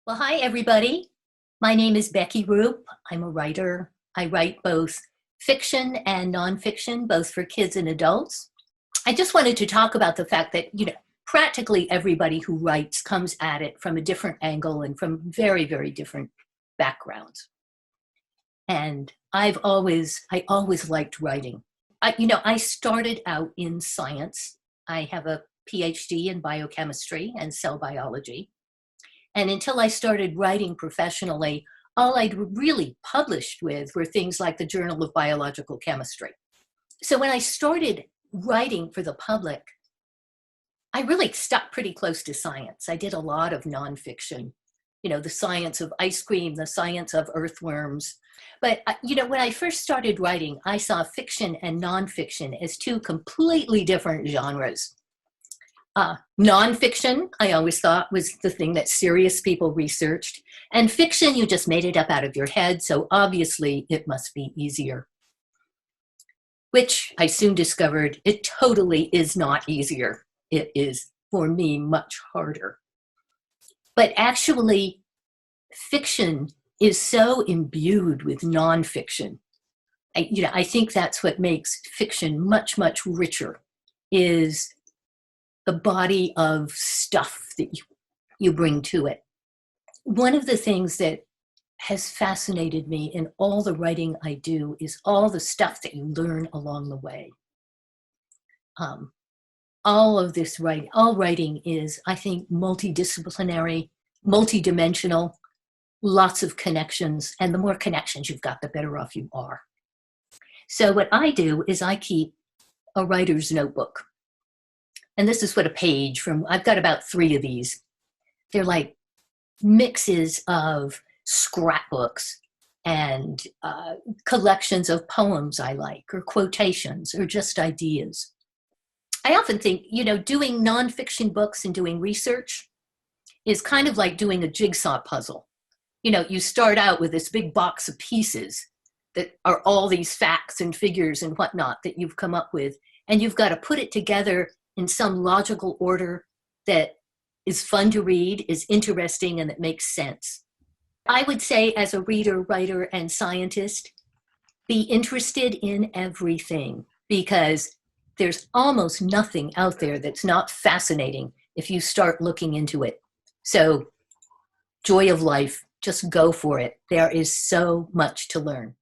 Well, hi, everybody. My name is Becky Rupp. I'm a writer. I write both fiction and nonfiction, both for kids and adults. I just wanted to talk about the fact that, practically everybody who writes comes at it from a different angle and from very, very different backgrounds. And I always liked writing. I started out in science. I have a PhD in biochemistry and cell biology. And until I started writing professionally, all I'd really published with were things like the Journal of Biological Chemistry. So when I started writing for the public, I really stuck pretty close to science. I did a lot of nonfiction, the science of ice cream, the science of earthworms. But, when I first started writing, I saw fiction and nonfiction as two completely different genres. Nonfiction, I always thought, was the thing that serious people researched. And fiction, you just made it up out of your head, so obviously it must be easier. Which I soon discovered, it totally is not easier. It is, for me, much harder. But actually, fiction is so imbued with nonfiction. I think that's what makes fiction much, much richer, is the body of stuff that you bring to it. One of the things that has fascinated me in all the writing I do is all the stuff that you learn along the way. All writing is, I think, multidisciplinary, multidimensional, lots of connections, and the more connections you've got, the better off you are. So what I do is I keep a writer's notebook. And this is what I've got about 3 of these. They're like mixes of scrapbooks and collections of poems I like, or quotations, or just ideas. I often think, doing nonfiction books and doing research is kind of like doing a jigsaw puzzle. You start out with this big box of pieces that are all these facts and figures and whatnot that you've come up with, and you've got to put it together in some logical order that is fun to read, is interesting, and that makes sense. I would say, as a reader, writer, and scientist, be interested in everything, because there's almost nothing out there that's not fascinating if you start looking into it. So, joy of life, just go for it. There is so much to learn.